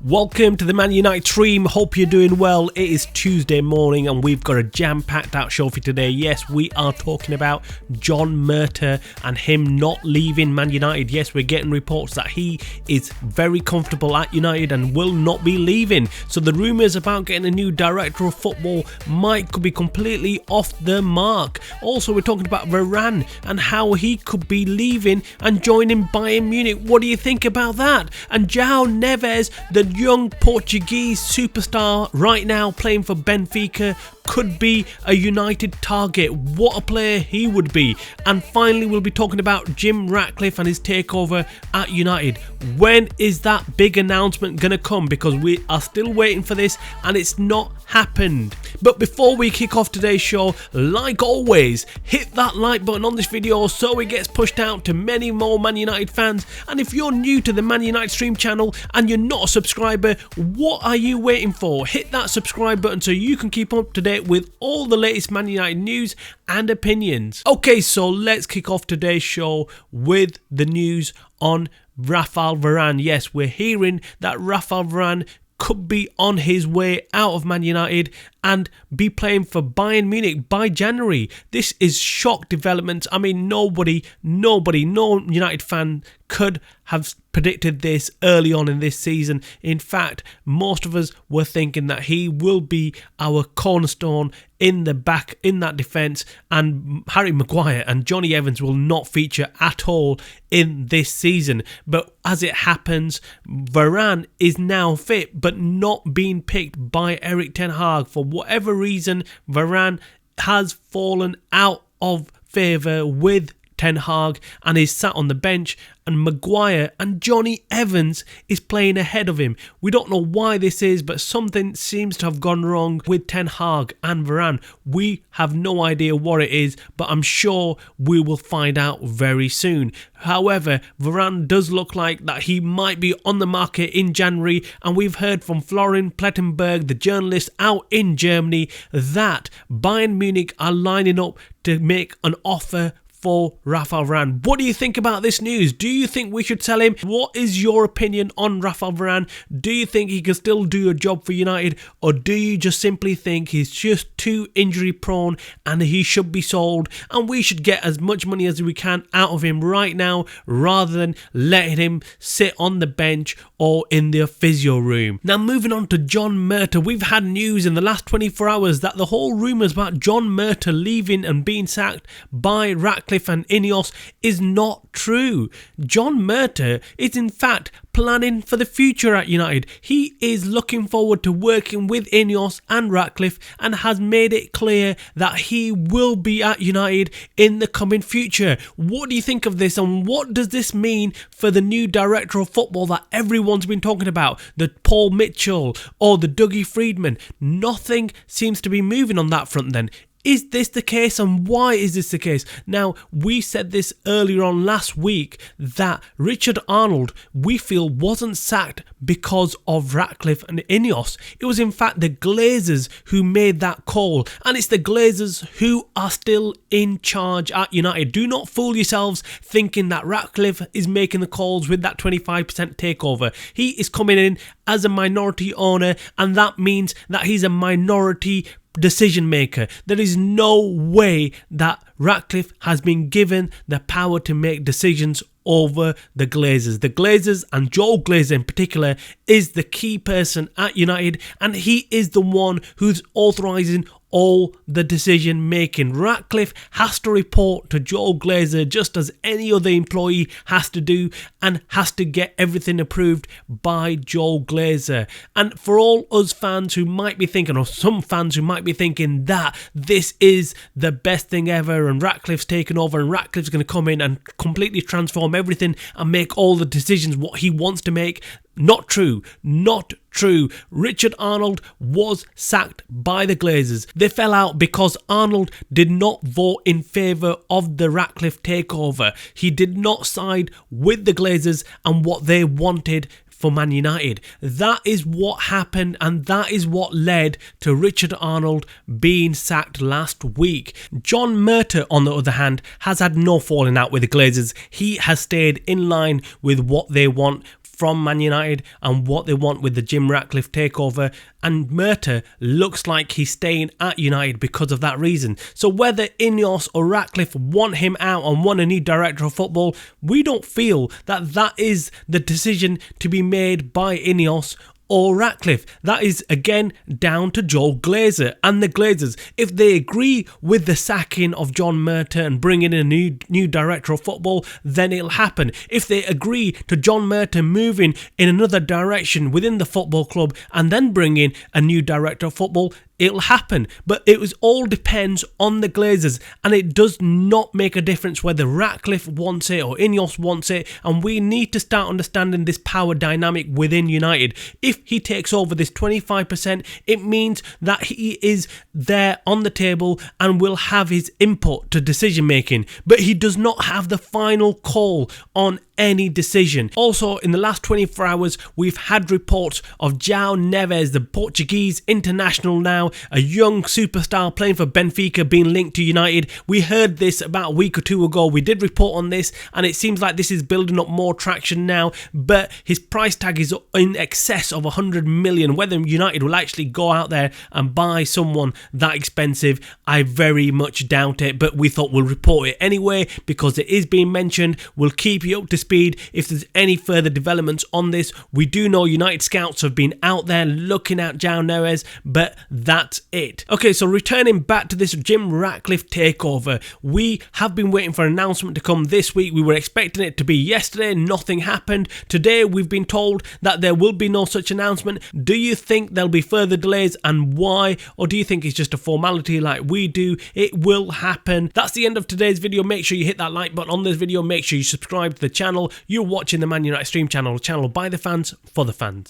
Welcome to the Man United stream. Hope you're doing well. It is Tuesday morning and we've got a jam-packed out show for today. Yes, we are talking about John Murtough and him not leaving Man United. Yes, we're getting reports that he is very comfortable at United and will not be leaving. So the rumours about getting a new director of football could be completely off the mark. Also, we're talking about Varane and how he could be leaving and joining Bayern Munich. What do you think about that? And Joao Neves, the young Portuguese superstar right now playing for Benfica, could be a United target. What a player he would be. And finally, we'll be talking about Jim Ratcliffe and his takeover at United. When is that big announcement going to come? Because we are still waiting for this and it's not happened. But before we kick off today's show, like always, hit that like button on this video so it gets pushed out to many more Man United fans. And if you're new to the Man United stream channel and you're not a subscriber, what are you waiting for? Hit that subscribe button so you can keep up to date with all the latest Man United news and opinions. Okay, so let's kick off today's show with the news on Rafael Varane. Yes, we're hearing that Rafael Varane could be on his way out of Man United and be playing for Bayern Munich by January. This is shock development. I mean, no United fan could have predicted this early on in this season. In fact, most of us were thinking that he will be our cornerstone in the back, in that defence, and Harry Maguire and Johnny Evans will not feature at all in this season. But as it happens, Varane is now fit but not being picked by Erik ten Hag. For whatever reason, Varane has fallen out of favour with Ten Hag and is sat on the bench, and Maguire and Johnny Evans is playing ahead of him. We don't know why this is, but something seems to have gone wrong with Ten Hag and Varane. We have no idea what it is, but I'm sure we will find out very soon. However, Varane does look like that he might be on the market in January, and we've heard from Florian Plettenberg, the journalist out in Germany, that Bayern Munich are lining up to make an offer for Rafael Varane. What do you think about this news? Do you think we should sell him? What is your opinion on Rafael Varane? Do you think he can still do a job for United, or do you just simply think he's just too injury prone and he should be sold and we should get as much money as we can out of him right now rather than letting him sit on the bench or in the physio room? Now, moving on to John Murtough, we've had news in the last 24 hours that the whole rumours about John Murtough leaving and being sacked by Ratcliffe and Ineos is not true. John Murtough is in fact planning for the future at United. He is looking forward to working with Ineos and Ratcliffe and has made it clear that he will be at United in the coming future. What do you think of this, and what does this mean for the new director of football that everyone's been talking about, the Paul Mitchell or the Dougie Freedman? Nothing seems to be moving on that front then. Is this the case, and why is this the case? Now, we said this earlier on last week that Richard Arnold, we feel, wasn't sacked because of Ratcliffe and Ineos. It was in fact the Glazers who made that call, and it's the Glazers who are still in charge at United. Do not fool yourselves thinking that Ratcliffe is making the calls with that 25% takeover. He is coming in as a minority owner, and that means that he's a minority decision maker. There is no way that Ratcliffe has been given the power to make decisions over the Glazers. The Glazers, and Joel Glazer in particular, is the key person at United, and he is the one who's authorising all the decision making. Ratcliffe has to report to Joel Glazer just as any other employee has to do, and has to get everything approved by Joel Glazer. And for all us fans who might be thinking, or some fans who might be thinking that this is the best thing ever and Ratcliffe's taken over and Ratcliffe's going to come in and completely transform everything and make all the decisions what he wants to make, not true. Not true. Richard Arnold was sacked by the Glazers. They fell out because Arnold did not vote in favour of the Ratcliffe takeover. He did not side with the Glazers and what they wanted for Man United. That is what happened, and that is what led to Richard Arnold being sacked last week. John Murtough, on the other hand, has had no falling out with the Glazers. He has stayed in line with what they want from Man United and what they want with the Jim Ratcliffe takeover, and Murta looks like he's staying at United because of that reason. So whether Ineos or Ratcliffe want him out and want a new director of football, we don't feel that that is the decision to be made by Ineos or Ratcliffe. That is again down to Joel Glazer and the Glazers. If they agree with the sacking of John Murta and bringing in a new director of football, then it'll happen. If they agree to John Murta moving in another direction within the football club and then bringing a new director of football, it'll happen. But it all depends on the Glazers, and it does not make a difference whether Ratcliffe wants it or Ineos wants it, and we need to start understanding this power dynamic within United. If he takes over this 25%, it means that he is there on the table and will have his input to decision making, but he does not have the final call on any decision. Also, in the last 24 hours, we've had reports of Joao Neves, the Portuguese international now, a young superstar playing for Benfica, being linked to United. We heard this about a week or two ago. We did report on this, and it seems like this is building up more traction now, but his price tag is in excess of 100 million. Whether United will actually go out there and buy someone that expensive, I very much doubt it, but we thought we'll report it anyway because it is being mentioned. We'll keep you up to speed if there's any further developments on this. We do know United scouts have been out there looking at Joao Neves, but that's it. Okay, so returning back to this Jim Ratcliffe takeover, we have been waiting for an announcement to come this week. We were expecting it to be yesterday, nothing happened. Today we've been told that there will be no such announcement. Do you think there'll be further delays, and why? Or do you think it's just a formality like we do? It will happen. That's the end of today's video. Make sure you hit that like button on this video. Make sure you subscribe to the channel. You're watching the Man United Stream channel by the fans for the fans.